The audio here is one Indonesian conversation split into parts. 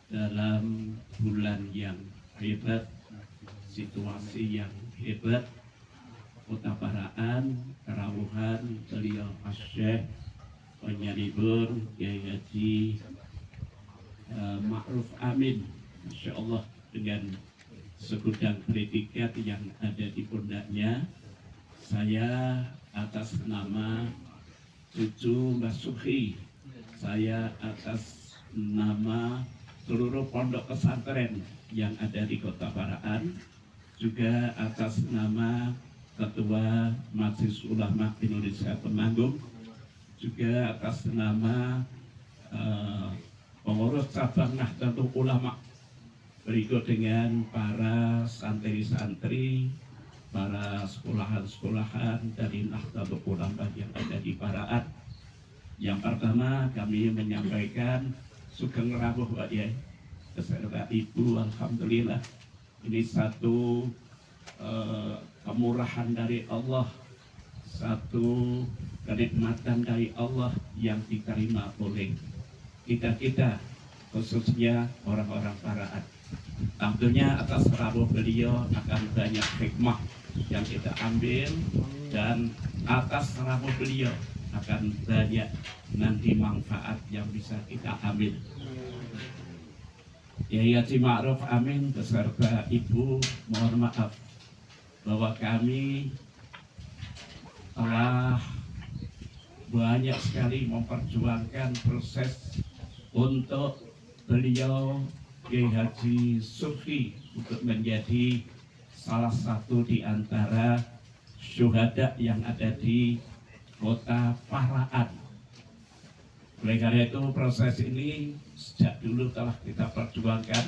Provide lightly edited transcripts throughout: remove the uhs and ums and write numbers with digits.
dalam bulan yang hebat, situasi yang hebat, utabaraan, kerawuhan beliau Syekh Penyalibur Kiai Haji Ma'ruf Amin, Masya Allah, dengan segudang predikat yang ada di pundaknya. Saya atas nama cucu Mbah Suhi, saya atas nama seluruh pondok pesantren yang ada di Kota Paraan, juga atas nama Ketua Majelis Ulama Indonesia Temanggung, juga atas nama pengurus cabang Nahdlatul Ulama, berikut dengan para santri-santri, para sekolahan-sekolahan dari Nahdlatul Ulama yang ada di Paraan. Yang pertama kami menyampaikan sugeng rawuh Pak Yai beserta Ibu. Alhamdulillah, ini satu kemurahan dari Allah, satu kenikmatan dari Allah yang diterima oleh kita, khususnya orang-orang Paraan. Tentunya atas rawuh beliau akan banyak hikmah yang kita ambil, dan atas rawuh beliau akan banyak nanti manfaat yang bisa kita ambil. Kiai Haji Ma'ruf Amin beserta Ibu, mohon maaf bahwa kami telah banyak sekali memperjuangkan proses untuk beliau Kiai Haji Sufi untuk menjadi salah satu di antara syuhada yang ada di Kota Paraan. Oleh karena itu proses ini sejak dulu telah kita perjuangkan,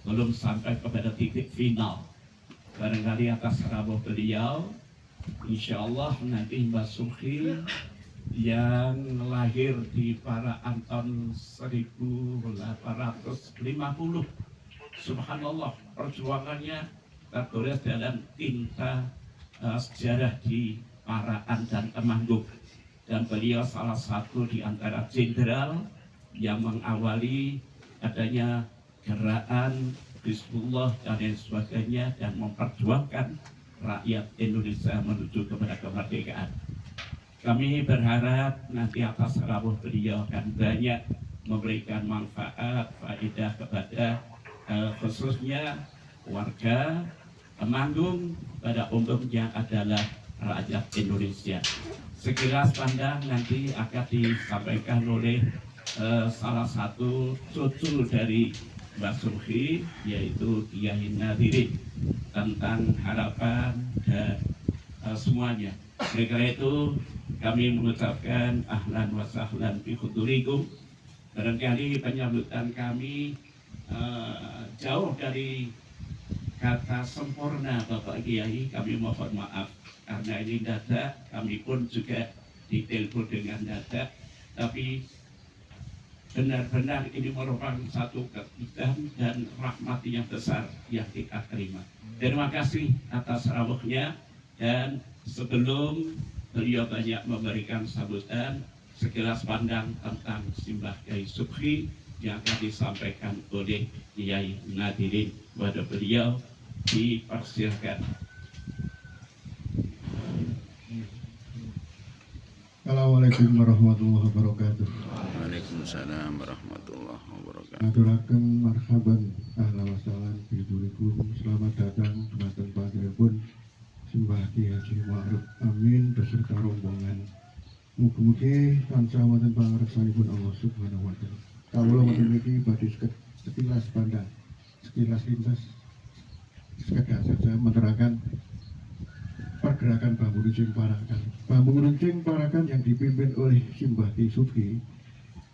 belum sampai kepada titik final. Barangkali atas rawuh beliau, insya Allah nanti Mbah Sufi yang lahir di Paraan tahun 1850, subhanallah, perjuangannya tertulis dalam tinta sejarah di Paraan dan Temanggung, dan beliau salah satu di antara jenderal yang mengawali adanya gerakan Hizbullah dan lain sebagainya, dan memperjuangkan rakyat Indonesia menuju kepada kemerdekaan. Kami berharap nanti atas rawuh beliau akan banyak memberikan manfaat, faedah kepada khususnya warga Temanggung pada umumnya adalah rakyat Indonesia. Sekilas pandang nanti akan disampaikan oleh salah satu cucu dari Mbah Sufi, yaitu Kiai Nadirin, tentang harapan dan semuanya. Oleh karena itu kami mengucapkan ahlan wa sahlan fi hudurikum. Barangkali penyambutan kami jauh dari kata sempurna Bapak Kiai, kami mohon maaf karena ini dadak, kami pun juga ditelepon dengan dadak, tapi benar-benar ini merupakan satu kebaikan dan rahmat yang besar yang kita terima. Terima kasih atas rawuhnya, dan sebelum beliau banyak memberikan sambutan, sekilas pandang tentang Simbah Kiai Sufi yang akan disampaikan oleh Kiai Nadirin. Kepada beliau dipersilahkan. Assalamualaikum warahmatullahi wabarakatuh. Waalaikumsalam warahmatullahi wabarakatuh. Aturaken marhaban ahlan wa sahlan fi hudurikum. Selamat datang dumateng panjenenganipun Simbah Kiai Haji Ma'ruf Amin beserta rombongan. Mugi-mugi tansah wonten pangreksanipun Allah Subhanahu wa taala. Kawula wonten niki badhe sekilas pandang, sekilas lintas, sekedar saja menerangkan pergerakan Bambu Runcing Parakan. Bambu Runcing Parakan yang dipimpin oleh Simbah Kiai Sufi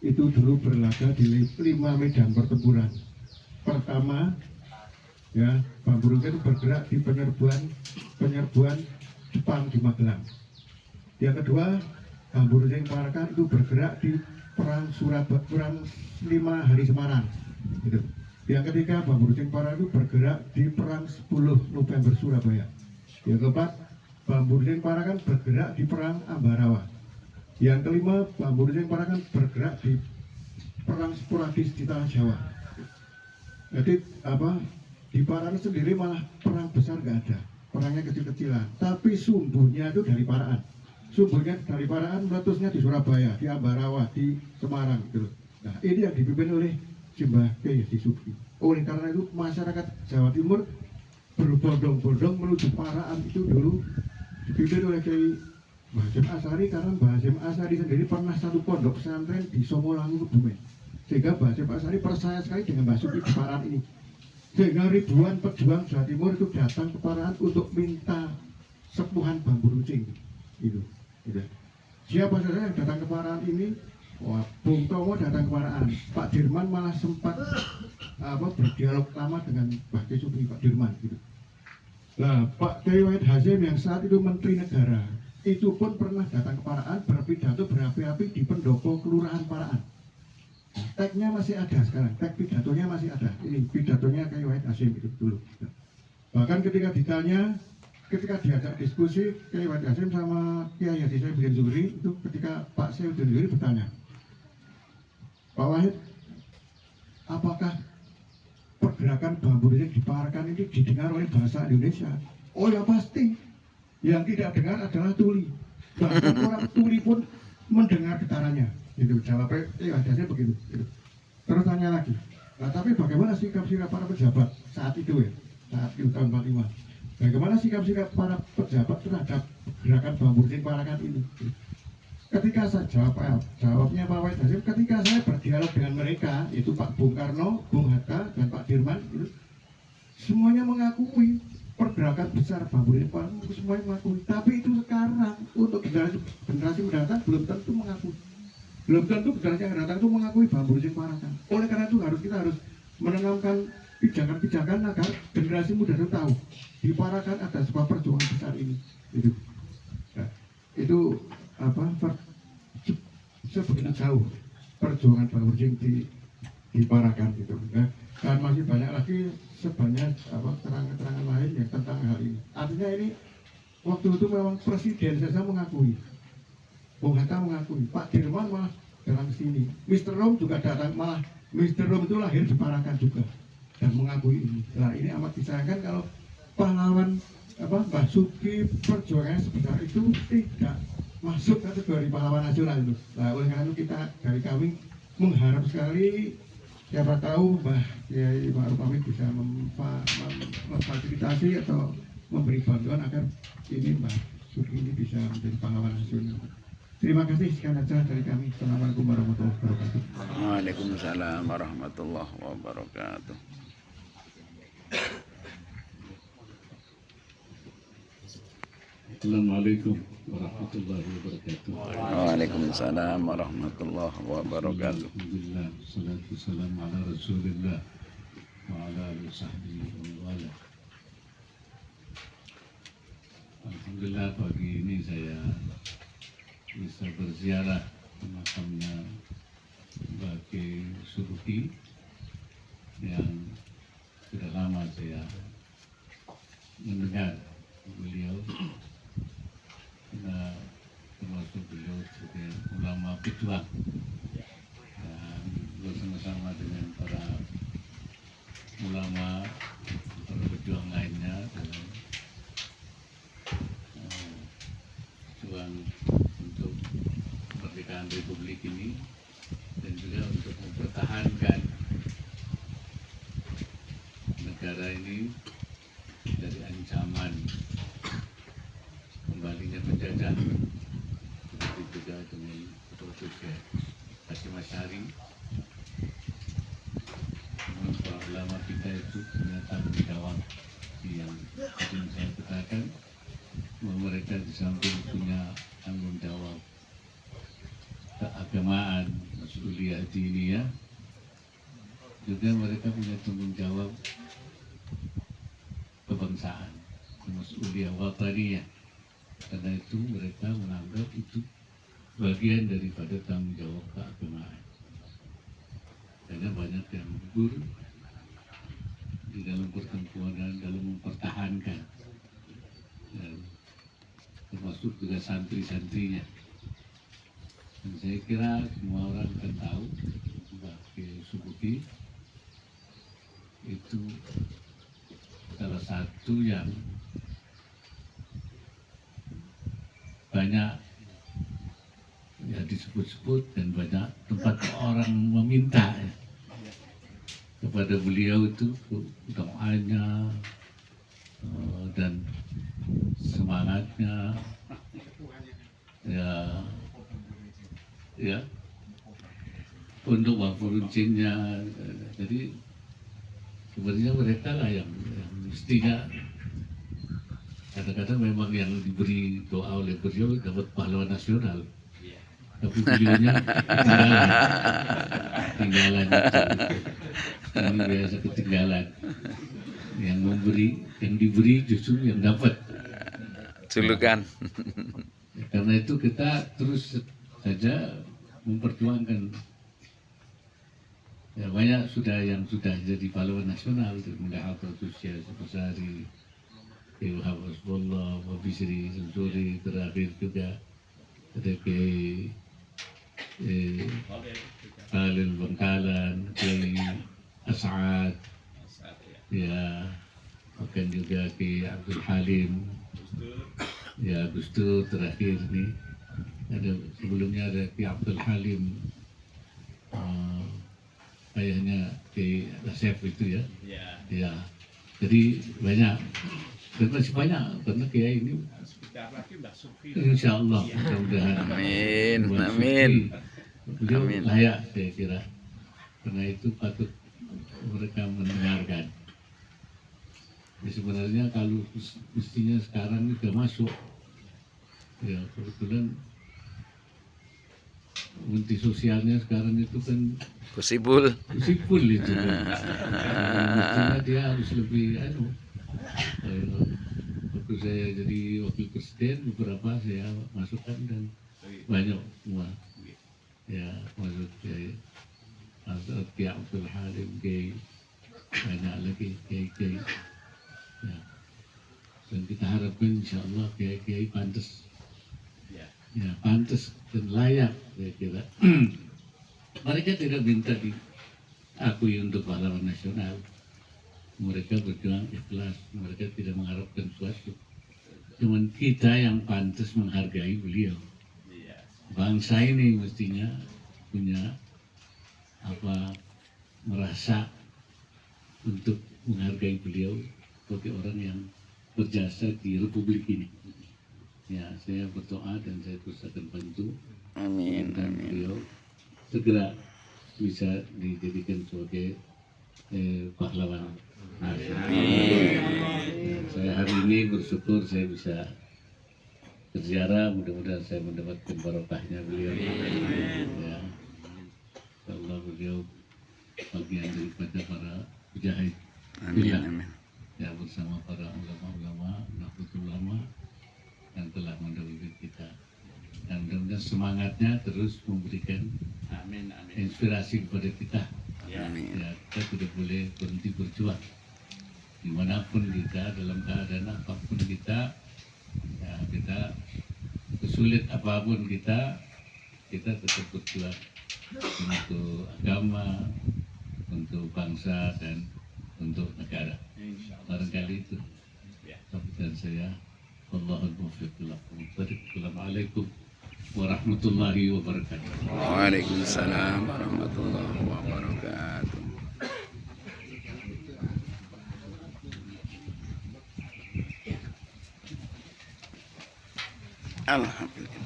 itu dulu berlaga di 5 medan pertempuran. Pertama, ya, Bambu Runcing bergerak di penyerbuan Jepang di Magelang. Yang kedua, Bambu Runcing Parakan itu bergerak di perang 5 Hari Semarang. Gitu. Yang ketiga, Bambu Runcing Parakan itu bergerak di perang 10 November Surabaya. Yang keempat, Bambu Runcing Parakan bergerak di perang Ambarawa. Yang kelima, Bambu Runcing Parakan bergerak di perang sporadis di Tanah Jawa. Jadi di Paraan sendiri malah perang besar nggak ada, perangnya kecil-kecilan. Tapi sumbernya itu dari Paraan. Sumbernya dari Paraan, meletusnya di Surabaya, di Ambarawa, di Semarang gitu. Nah ini yang dipimpin oleh Simbah Kyai Haji Subki. Oleh karena itu masyarakat Jawa Timur berbondong-bondong menuju Paraan itu dulu dipimpin oleh Kyai Mbah Hasyim Asy'ari, karena Mbah Hasyim Asy'ari sendiri pernah satu pondok pesantren di Somolangu, Kebumen. Sehingga Mbah Hasyim Asy'ari percaya sekali dengan Mbah Subki di Paraan ini. Sehingga ribuan pejuang Jawa Timur itu datang ke Paraan untuk minta sepuhan bambu runcing. Gitu. Siapa saja yang datang ke Paraan ini, wah, Bung Tomo datang ke Paraan. Pak Dirman malah sempat berdialog lama dengan Mbah Kyai Subki, Pak Dirman gitu. Nah, Pak Kyai Wahid Hasyim yang saat itu Menteri Negara itu pun pernah datang ke Paraan, berpidato berapi-api di pendopo Kelurahan Paraan. Tagnya masih ada sekarang, tag pidatonya masih ada. Ini pidatonya Kyai Wahid Hasyim itu dulu. Bahkan ketika diajak diskusi Kyai Wahid Hasyim sama Kyai Haji Saifuddin Zuhri, itu ketika Pak Saifuddin Zuhri bertanya, Pak Wahid, apakah pergerakan bambu runcing di Parakan ini didengar oleh bahasa Indonesia? Oh ya pasti. Yang tidak dengar adalah tuli. Bahkan orang tuli pun mendengar getarannya. Itu jawabnya, Hasyim begitu. Gitu. Terus tanya lagi, nah, tapi bagaimana sikap-sikap para pejabat saat itu ya, saat itu tahun 45? Bagaimana sikap-sikap para pejabat terhadap gerakan bambu runcing Parakan ini? Ketika saya jawabnya Pak Wahid Hasyim, ketika saya berdialog dengan mereka, itu Pak Bung Karno, Bung Hatta, dan Pak Dirman, itu, semuanya mengakui pergerakan besar bambu runcing Parakan, semuanya mengakui. Tapi itu sekarang untuk generasi mendatang belum tentu mengakui. Belum tentu generasi yang datang itu mengakui bambu runcing Parakan. Oleh karena itu kita harus menanamkan pijakan-pijakan agar generasi muda itu tahu di Parakan ada sebuah perjuangan besar ini. Itu sebegitu jauh perjuangan bambu runcing di Parakan gitu. Dan masih banyak lagi sebanyak keterangan-keterangan lain yang tentang hal ini. Artinya ini waktu itu memang presiden saja mengakui. Bung Hatta mengakui, Pak Dirman malah datang ke sini. Mr. Rom juga datang, malah Mr. Rom itu lahir di Parakan juga dan mengakui ini. Nah ini amat disayangkan kalau pahlawan Mbah Subki perjuangannya sebesar itu tidak masuk kategori pahlawan nasional itu. Nah oleh karena itu kita dari kami mengharap sekali siapa tahu Mbah Kyai Ma'ruf Amin bisa memfasilitasi atau memberi bantuan agar ini Mbah Subki ini bisa menjadi pahlawan nasional. Terima kasih, sekian saja dari kami. Assalamualaikum warahmatullahi wabarakatuh. Waalaikumsalam warahmatullahi wabarakatuh. Assalamualaikum warahmatullahi wabarakatuh. Waalaikumsalam warahmatullahi wabarakatuh. Alhamdulillah, salatu salam ala Rasulillah wa ala alihi sahbihi wa wala. Alhamdulillah pagi ini saya bisa berziarah ke makamnya Mbah Kyai Subki yang sudah lama saya mendengar beliau, karena termasuk beliau sebagai ulama pejuang dan bersama-sama dengan para ulama, para pejuang lainnya dalam pejuang untuk kemerdekaan Republik ini dan juga untuk mempertahankan negara ini dari ancaman kembalinya penjajah. Begitu juga dengan Profesor Hasyim Asy'ari. Para ulama kita itu punya tanggung jawab yang sering saya katakan, bahwa mereka di samping punya tanggung jawab keagamaan, mas'uliyah diniyah, juga mereka punya tanggung jawab kebangsaan, mas'uliyah wataniyah. Karena itu mereka menganggap itu bagian daripada tanggung jawab keagamaan. Karena banyak yang gugur di dalam pertempuran dan dalam mempertahankan, dan termasuk juga santri-santrinya. Dan saya kira semua orang akan tahu Mbah Kyai Subki itu salah satu yang banyak ya disebut-sebut dan banyak tempat orang meminta ya, kepada beliau itu doanya dan semangatnya ya untuk wafuruncinya. Jadi sebenarnya mereka lah yang mestinya, kadang-kadang memang yang diberi doa oleh beliau dapat pahlawan nasional, tapi beliaunya ketinggalan itu. Ini biasa ketinggalan. Yang diberi justru yang dapat Julukan. Karena itu kita terus saja memperjuangkan. Ya, banyak yang sudah jadi pahlawan nasional, mulai Atul Syahri, Ibu Hafizullah, Wabisri, Samsuri, terakhir juga ada Kiai Khalil Bangkalan, Kiai As'ad, ya, bahkan juga Kiai Abdul Halim, ya Gus Dur terakhir ini. Ada sebelumnya ada Kiai Abdul Halim, ayahnya Kiai Asef itu ya. Ya. Jadi banyak, dan masih banyak karena Kiai ini insya Allah mudah-mudahan Amin. beliau Amin. layak, saya kira, karena itu patut mereka mendengarkan. Ya, sebenarnya kalau mestinya sekarang ini sudah masuk, ya kebetulan menteri sosialnya sekarang itu kan Kusibul. sipul itu kan. Mestinya dia harus lebih waktu saya jadi wakil presiden beberapa saya masukkan dan banyak semua ya masuk Kiai Abdul Halim, Kiai banyak lagi Kiai ya. Dan kita harapkan insya Allah Kiai pantas ya, pantas dan layak, saya kira. Mereka tidak minta diakui untuk pahlawan nasional. Mereka berjuang ikhlas, mereka tidak mengharapkan sesuatu. Cuman kita yang pantas menghargai beliau. Bangsa ini mestinya punya merasa untuk menghargai beliau sebagai orang yang berjasa di Republik ini. Ya, saya berdoa dan saya terus akan bantu. Amin. Dan beliau segera bisa dijadikan sebagai pahlawan nasional. Saya hari ini bersyukur saya bisa berziarah, mudah-mudahan saya mendapatkan barokahnya beliau. Ya, Allah beliau bagian daripada para mujahid. Amin. Ya, bersama para ulama-ulama, nahdlatul ulama yang telah mendahului kita. Dan mudah-mudahan semangatnya terus memberikan inspirasi kepada kita. Amin. Ya, kita tidak boleh berhenti berjuang. Dimanapun kita, dalam keadaan apapun kita, ya, kita kesulit apapun kita tetap berjuang untuk agama, untuk bangsa dan untuk negara. Barangkali itu sambutan saya. Wallahul muwaffiq. Assalamualaikum warahmatullahi wabarakatuh. Waalaikumsalam warahmatullahi wabarakatuh. Alhamdulillah.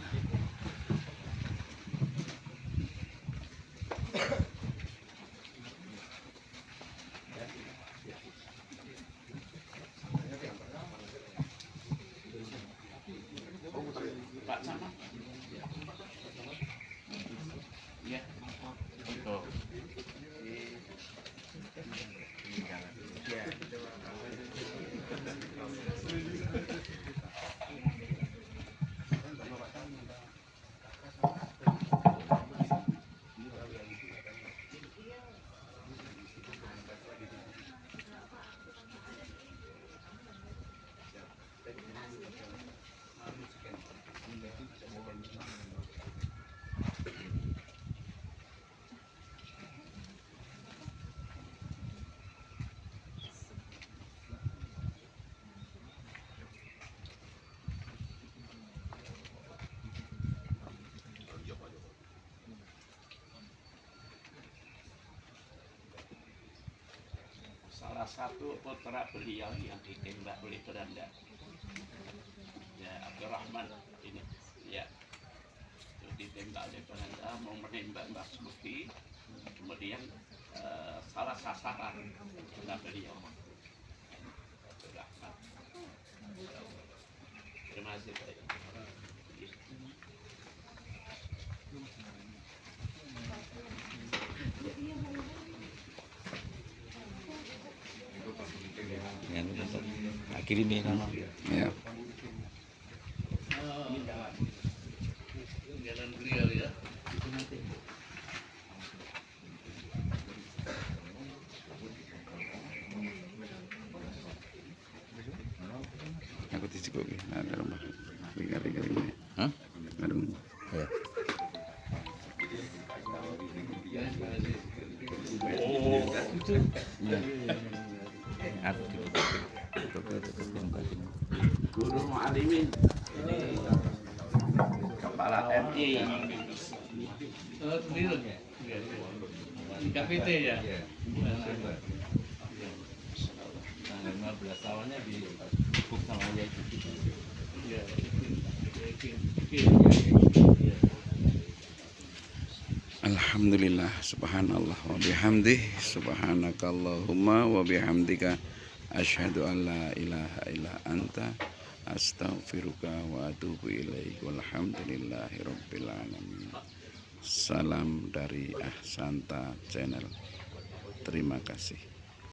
salah satu putra beliau yang ditembak oleh Belanda. Ya, Abdurrahman ini, ya, itu ditembak oleh Belanda mau menembak Mbah Smuki, kemudian salah sasaran kena beliau. Abdurrahman. Terima kasih Pak. Kirimin nama. Ya. Jalan beliau ya. Aku tisik lagi. Ada rumah. Tiga. Hah? Ada rumah. Ya. Guru Mu'alimin, Kepala MI. Oh, beliau ya. Di KPT ya. Tanggal 15 awalnya di Buk sama dia. Iya. Alhamdulillah, subhanallah wa bihamdih, subhanakallahumma wa bihamdika, asyhadu an la ilaha illa anta, astaghfiruka wa atubu ilaik, walhamdulillahi rabbil alamin. Salam dari Ahsanta Channel. Terima kasih.